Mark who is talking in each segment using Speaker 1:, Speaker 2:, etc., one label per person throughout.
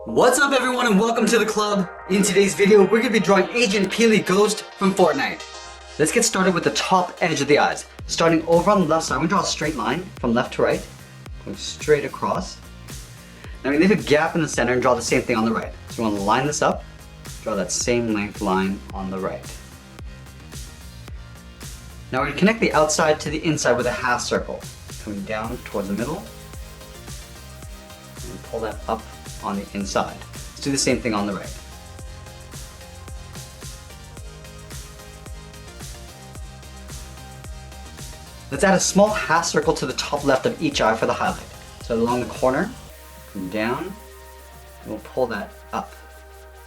Speaker 1: What's up everyone and welcome to the club. In today's video, we're going to be drawing Agent Peely Ghost from Fortnite. Let's get started with the top edge of the eyes. Starting over on the left side, I'm going to draw a straight line from left to right, going straight across. Now we leave a gap in the center and draw the same thing on the right. So we want to line this up, draw that same length line on the right. Now we're going to connect the outside to the inside with a half circle, coming down towards the middle, and pull that up on the inside. Let's do the same thing on the right. Let's add a small half circle to the top left of each eye for the highlight. So along the corner, come down, and we'll pull that up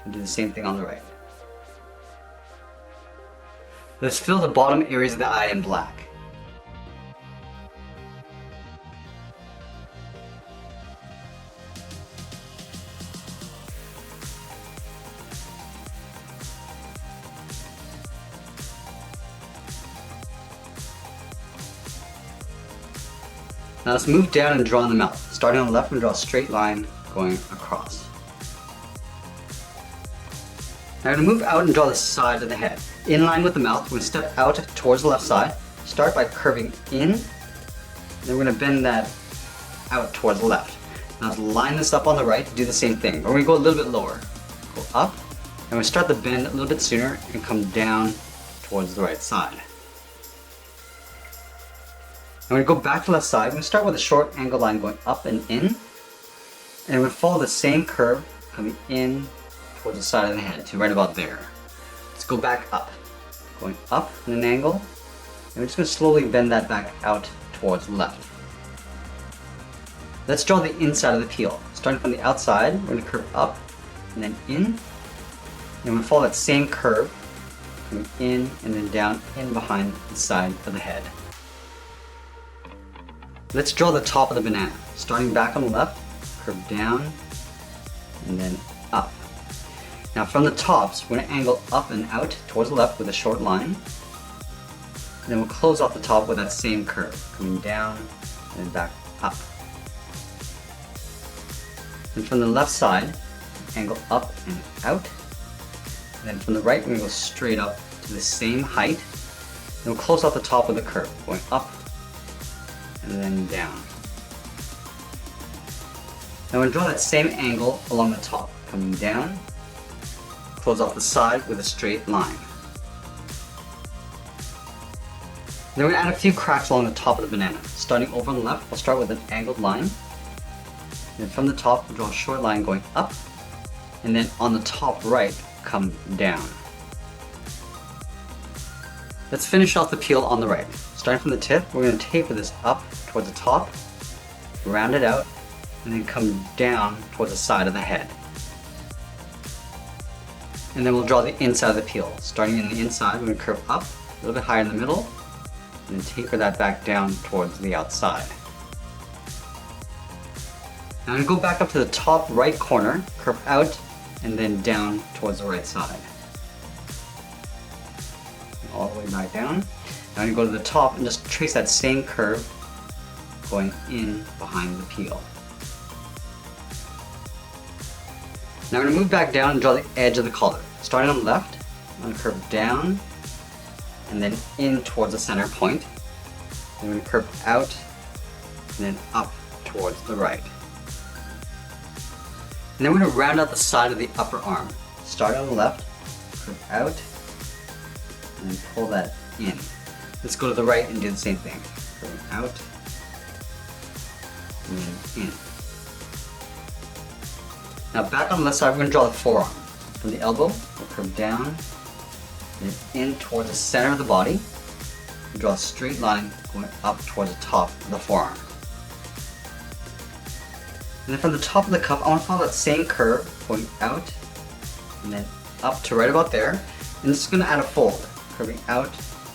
Speaker 1: and do the same thing on the right. Let's fill the bottom areas of the eye in black. Now let's move down and draw in the mouth. Starting on the left, we're going to draw a straight line going across. Now we're going to move out and draw the side of the head. In line with the mouth, we're going to step out towards the left side. Start by curving in, then we're going to bend that out towards the left. Now let's line this up on the right to do the same thing. We're going to go a little bit lower. Go up, and we start the bend a little bit sooner and come down towards the right side. I'm going to go back to the left side. I'm going to start with a short angle line going up and in. And we're going to follow the same curve coming in towards the side of the head to right about there. Let's go back up. Going up in an angle. And we're just going to slowly bend that back out towards the left. Let's draw the inside of the peel. Starting from the outside, we're going to curve up and then in. And we're going to follow that same curve coming in and then down in behind the side of the head. Let's draw the top of the banana. Starting back on the left, curve down, and then up. Now from the tops, we're going to angle up and out towards the left with a short line. And then we'll close off the top with that same curve, coming down and then back up. And from the left side, angle up and out. And then from the right, we're going to go straight up to the same height. And we'll close off the top with a curve, going up and then down. Now we're going to draw that same angle along the top, coming down, close off the side with a straight line. Then we're going to add a few cracks along the top of the banana. Starting over on the left, we'll start with an angled line. Then from the top, we'll draw a short line going up, and then on the top right, come down. Let's finish off the peel on the right. Starting from the tip, we're going to taper this up towards the top, round it out, and then come down towards the side of the head. And then we'll draw the inside of the peel. Starting in the inside, we're going to curve up a little bit higher in the middle, and then taper that back down towards the outside. Now I'm going to go back up to the top right corner, curve out, and then down towards the right side. All the way back down. Now I'm going to go to the top and just trace that same curve going in behind the peel. Now I'm going to move back down and draw the edge of the collar. Starting on the left, I'm going to curve down and then in towards the center point. I'm going to curve out and then up towards the right. And then we're going to round out the side of the upper arm. Start on the left, curve out, and then pull that in. Let's go to the right and do the same thing. Curve out, and then in. Now back on the left side, we're going to draw the forearm. From the elbow, we'll curve down, and then in towards the center of the body. We'll draw a straight line going up towards the top of the forearm. And then from the top of the cuff, I want to follow that same curve going out, and then up to right about there. And this is going to add a fold, curving out,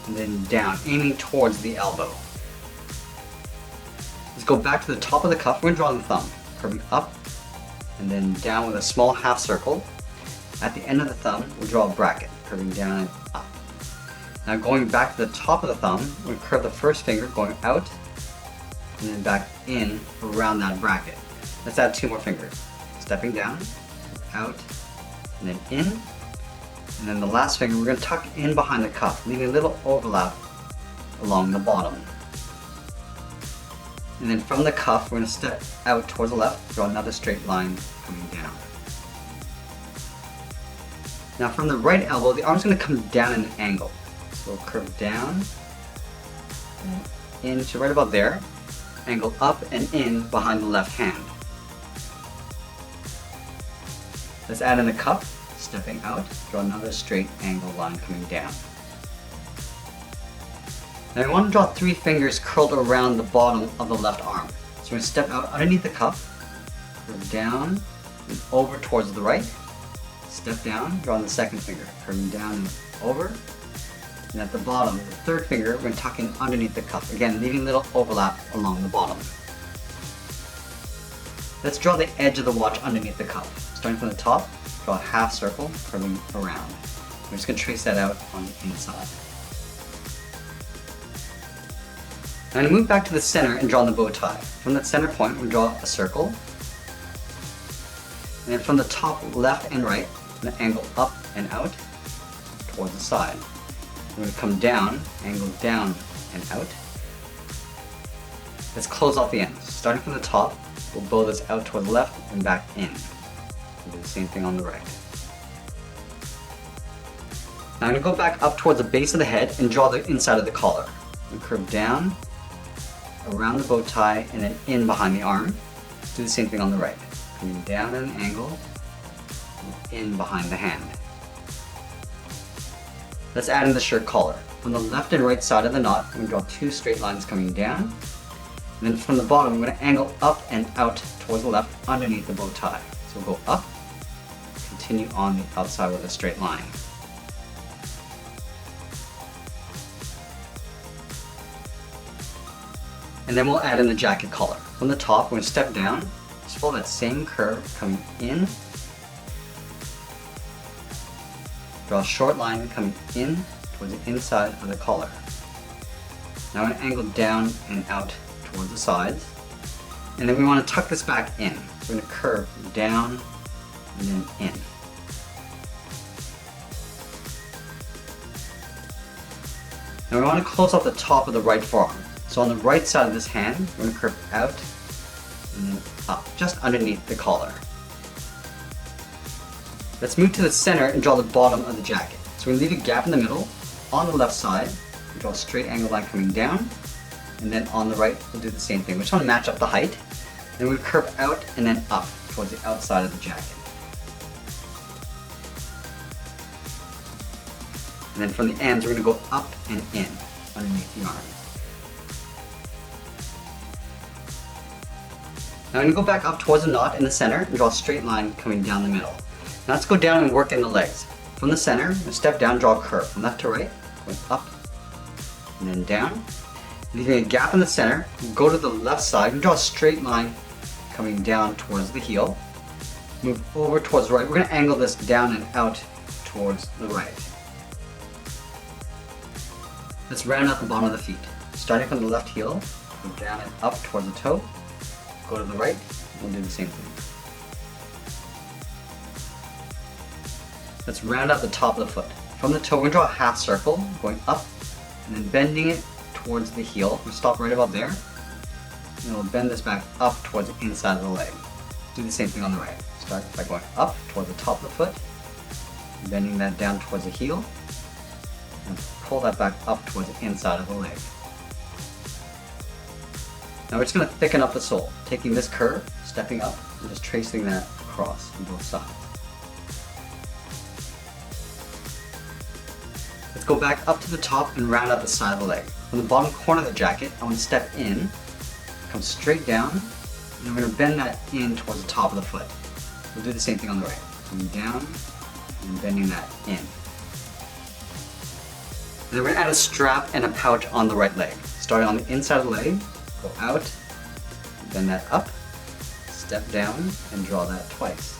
Speaker 1: and then down, aiming towards the elbow. Let's go back to the top of the cuff. We're going to draw the thumb, curving up and then down with a small half circle. At the end of the thumb, we'll draw a bracket, curving down and up. Now going back to the top of the thumb, we're going to curve the first finger going out and then back in around that bracket. Let's add two more fingers. Stepping down out, and then in. And then the last finger, we're going to tuck in behind the cuff, leaving a little overlap along the bottom. And then from the cuff, we're going to step out towards the left, draw another straight line coming down. Now from the right elbow, the arm's going to come down at an angle. So we'll curve down, and into right about there, angle up and in behind the left hand. Let's add in the cuff, stepping out, draw another straight angle line coming down. Now we want to draw 3 fingers curled around the bottom of the left arm. So we're going to step out underneath the cuff, curve down and over towards the right, step down, drawing the second finger, curving down and over, and at the bottom, the third finger, we're going to tuck in underneath the cuff, again leaving a little overlap along the bottom. Let's draw the edge of the watch underneath the cuff. Starting from the top, draw a half circle, curving around. We're just going to trace that out on the inside. Now I'm going to move back to the center and draw the bow tie. From that center point, we'll draw a circle. And then from the top left and right, I'm going to angle up and out towards the side. We're going to come down, angle down and out. Let's close off the ends. Starting from the top, we'll bow this out toward the left and back in. We'll do the same thing on the right. Now I'm going to go back up towards the base of the head and draw the inside of the collar. We'll curve down, around the bow tie, and then in behind the arm. Do the same thing on the right. Coming down at an angle, and in behind the hand. Let's add in the shirt collar. From the left and right side of the knot, I'm going to draw 2 straight lines coming down. And then from the bottom, I'm going to angle up and out towards the left underneath the bow tie. So we'll go up, continue on the outside with a straight line. And then we'll add in the jacket collar. From the top, we're going to step down, just follow that same curve coming in. Draw a short line coming in towards the inside of the collar. Now I'm going to angle down and out towards the sides. And then we want to tuck this back in. So we're going to curve down and then in. Now we want to close off the top of the right forearm. So on the right side of this hand, we're going to curve out and then up, just underneath the collar. Let's move to the center and draw the bottom of the jacket. So we're going to leave a gap in the middle. On the left side, we draw a straight angle line coming down, and then on the right, we'll do the same thing. We just want to match up the height. Then we curve out and then up towards the outside of the jacket. And then from the ends, we're going to go up and in underneath the arm. Now I'm going to go back up towards the knot in the center and draw a straight line coming down the middle. Now let's go down and work in the legs. From the center, step down, draw a curve from left to right, going up and then down. Leaving a gap in the center, go to the left side and draw a straight line coming down towards the heel. Move over towards the right. We're going to angle this down and out towards the right. Let's round out the bottom of the feet. Starting from the left heel, go down and up towards the toe. Go to the right, we'll do the same thing. Let's round out the top of the foot. From the toe, we're going to draw a half circle, going up, and then bending it towards the heel. We'll stop right about there, and we'll bend this back up towards the inside of the leg. Do the same thing on the right. Start by going up towards the top of the foot, bending that down towards the heel, and pull that back up towards the inside of the leg. Now we're just going to thicken up the sole, taking this curve, stepping up, and just tracing that across on both sides. Let's go back up to the top and round out the side of the leg. From the bottom corner of the jacket, I want to step in, come straight down, and we're going to bend that in towards the top of the foot. We'll do the same thing on the right. Coming down and bending that in. And then we're going to add a strap and a pouch on the right leg. Starting on the inside of the leg, go out, bend that up, step down, and draw that twice.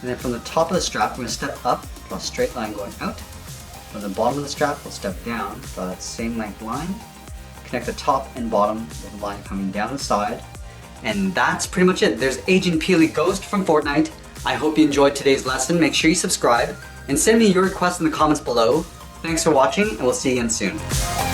Speaker 1: And then from the top of the strap, we're going to step up, draw a straight line going out. From the bottom of the strap, we'll step down, draw that same length line, connect the top and bottom with a line coming down the side, And that's pretty much it. There's Agent Peely Ghost from Fortnite. I hope you enjoyed today's lesson. Make sure you subscribe and send me your requests in the comments below. Thanks for watching, and we'll see you again soon.